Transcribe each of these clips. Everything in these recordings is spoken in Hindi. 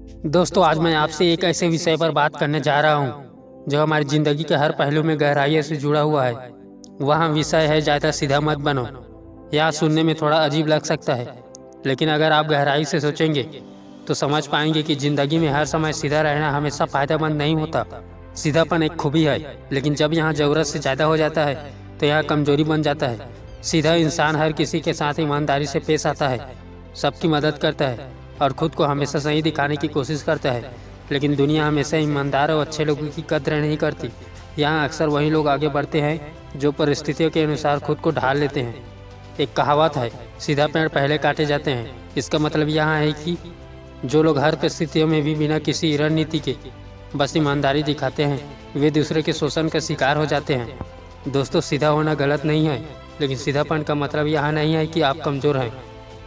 दोस्तों, आज मैं आपसे एक ऐसे विषय पर बात करने जा रहा हूँ जो हमारी ज़िंदगी के हर पहलू में गहराई से जुड़ा हुआ है। वह विषय है ज़्यादा सीधा मत बनो। यह सुनने में थोड़ा अजीब लग सकता है, लेकिन अगर आप गहराई से सोचेंगे तो समझ पाएंगे कि ज़िंदगी में हर समय सीधा रहना हमेशा फ़ायदेमंद नहीं होता। सीधापन एक खूबी है, लेकिन जब यहाँ ज़रूरत से ज़्यादा हो जाता है तो यह कमज़ोरी बन जाता है। सीधा इंसान हर किसी के साथ ईमानदारी से पेश आता है, सबकी मदद करता है और खुद को हमेशा सही दिखाने की कोशिश करता है। लेकिन दुनिया हमेशा ईमानदार और अच्छे लोगों की कदर नहीं करती। यहाँ अक्सर वही लोग आगे बढ़ते हैं जो परिस्थितियों के अनुसार खुद को ढाल लेते हैं। एक कहावत है, सीधा पेड़ पहले काटे जाते हैं। इसका मतलब यहाँ है कि जो लोग हर परिस्थितियों में भी बिना किसी रणनीति के बस ईमानदारी दिखाते हैं, वे दूसरे के शोषण का शिकार हो जाते हैं। दोस्तों, सीधा होना गलत नहीं है, लेकिन सीधापन का मतलब यहाँ नहीं है कि आप कमज़ोर हैं।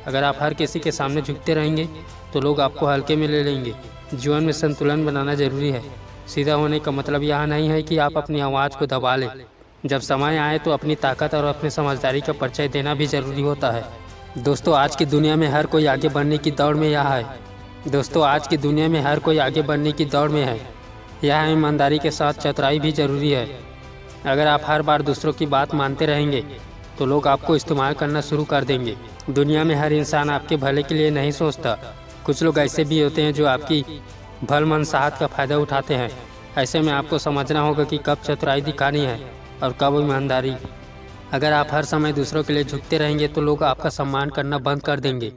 अगर आप हर किसी के सामने झुकते रहेंगे तो लोग आपको हल्के में ले लेंगे। जीवन में संतुलन बनाना जरूरी है। सीधा होने का मतलब यह नहीं है कि आप अपनी आवाज़ को दबा लें। जब समय आए तो अपनी ताकत और अपनी समझदारी का परिचय देना भी जरूरी होता है। दोस्तों, आज की दुनिया में हर कोई आगे बढ़ने की दौड़ में यह है। यह ईमानदारी के साथ चतुराई भी जरूरी है। अगर आप हर बार दूसरों की बात मानते रहेंगे तो लोग आपको इस्तेमाल करना शुरू कर देंगे। दुनिया में हर इंसान आपके भले के लिए नहीं सोचता। कुछ लोग ऐसे भी होते हैं जो आपकी भलमनसाहत का फ़ायदा उठाते हैं। ऐसे में आपको समझना होगा कि कब चतुराई दिखानी है और कब ईमानदारी। अगर आप हर समय दूसरों के लिए झुकते रहेंगे तो लोग आपका सम्मान करना बंद कर देंगे।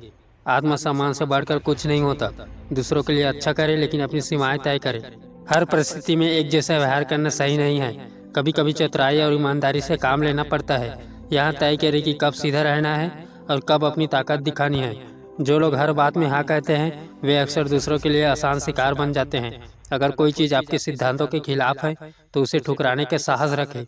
आत्मसम्मान से बढ़कर कुछ नहीं होता। दूसरों के लिए अच्छा करें, लेकिन अपनी सीमाएं तय करें। हर परिस्थिति में एक जैसा व्यवहार करना सही नहीं है। कभी कभी चतुराई और ईमानदारी से काम लेना पड़ता है। यहाँ तय करें कि कब सीधा रहना है और कब अपनी ताकत दिखानी है। जो लोग हर बात में हाँ कहते हैं वे अक्सर दूसरों के लिए आसान शिकार बन जाते हैं। अगर कोई चीज़ आपके सिद्धांतों के खिलाफ है तो उसे ठुकराने का साहस रखें।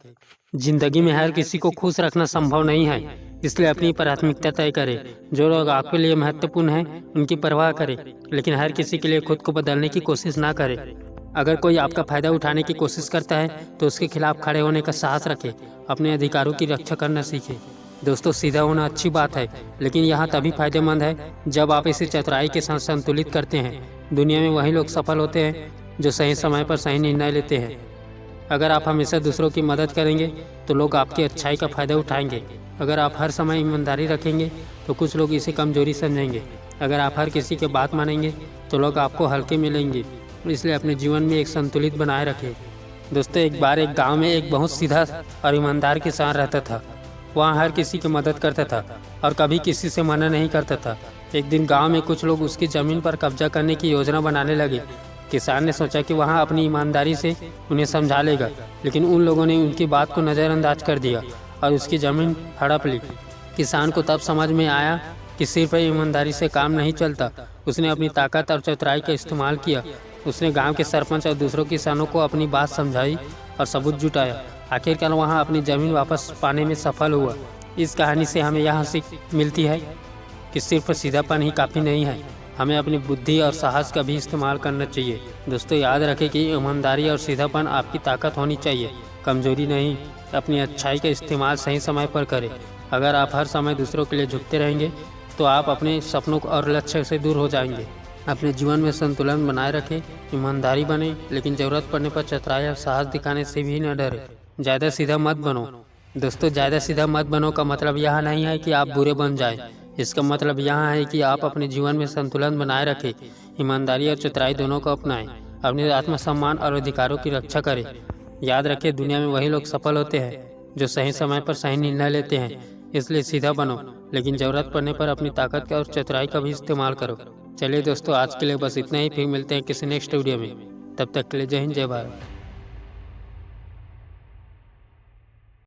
जिंदगी में हर किसी को खुश रखना संभव नहीं है, इसलिए अपनी प्राथमिकता तय करें। जो लोग आपके लिए महत्वपूर्ण हैं उनकी परवाह करें, लेकिन हर किसी के लिए खुद को बदलने की कोशिश ना करें। अगर कोई आपका फ़ायदा उठाने की कोशिश करता है तो उसके खिलाफ खड़े होने का साहस रखें। अपने अधिकारों की रक्षा करना सीखें। दोस्तों, सीधा होना अच्छी बात है, लेकिन यहाँ तभी फायदेमंद है जब आप इसे चतुराई के साथ संतुलित करते हैं। दुनिया में वही लोग सफल होते हैं जो सही समय पर सही निर्णय लेते हैं। अगर आप हमेशा दूसरों की मदद करेंगे तो लोग आपकी अच्छाई का फ़ायदा उठाएंगे। अगर आप हर समय ईमानदारी रखेंगे तो कुछ लोग इसे कमजोरी समझेंगे। अगर आप हर किसी की बात मानेंगे तो लोग आपको हल्के में लेंगे। इसलिए अपने जीवन में एक संतुलित बनाए रखें। दोस्तों, एक बार एक गांव में एक बहुत सीधा और ईमानदार किसान रहता था। वहाँ हर किसी की मदद करता था और कभी किसी से मना नहीं करता था। एक दिन गांव में कुछ लोग उसकी ज़मीन पर कब्जा करने की योजना बनाने लगे। किसान ने सोचा कि वहाँ अपनी ईमानदारी से उन्हें समझा लेगा, लेकिन उन लोगों ने उनकी बात को नज़रअंदाज कर दिया और उसकी ज़मीन हड़प ली। किसान को तब समझ में आया कि सिर्फ ईमानदारी से काम नहीं चलता। उसने अपनी ताकत और चतुराई का इस्तेमाल किया। उसने गांव के सरपंच और दूसरों किसानों को अपनी बात समझाई और सबूत जुटाया। आखिरकार वहां अपनी ज़मीन वापस पाने में सफल हुआ। इस कहानी से हमें यह सीख मिलती है कि सिर्फ सीधापन ही काफ़ी नहीं है, हमें अपनी बुद्धि और साहस का भी इस्तेमाल करना चाहिए। दोस्तों, याद रखें कि ईमानदारी और सीधापन आपकी ताकत होनी चाहिए, कमजोरी नहीं। अपनी अच्छाई का इस्तेमाल सही समय पर करें। अगर आप हर समय दूसरों के लिए झुकते रहेंगे तो आप अपने सपनों और लक्ष्य से दूर हो जाएंगे। अपने जीवन में संतुलन बनाए रखें, ईमानदारी बने, लेकिन ज़रूरत पड़ने पर चतुराई और साहस दिखाने से भी न डरें। ज़्यादा सीधा मत बनो। दोस्तों, ज़्यादा सीधा मत बनो का मतलब यह नहीं है कि आप बुरे बन जाएं। इसका मतलब यह है कि आप अपने जीवन में संतुलन बनाए रखें, ईमानदारी और चतुराई दोनों को अपनाएं। अपने आत्मसम्मान और अधिकारों की रक्षा करें। याद रखें, दुनिया में वही लोग सफल होते हैं जो सही समय पर सही निर्णय लेते हैं। इसलिए सीधा बनो, लेकिन ज़रूरत पड़ने पर अपनी ताकत का और चतुराई का भी इस्तेमाल करो। चलिए दोस्तों, आज के लिए बस इतना ही। फिर मिलते हैं किसी नेक्स्ट वीडियो में। तब तक के लिए जय हिंद, जय भारत।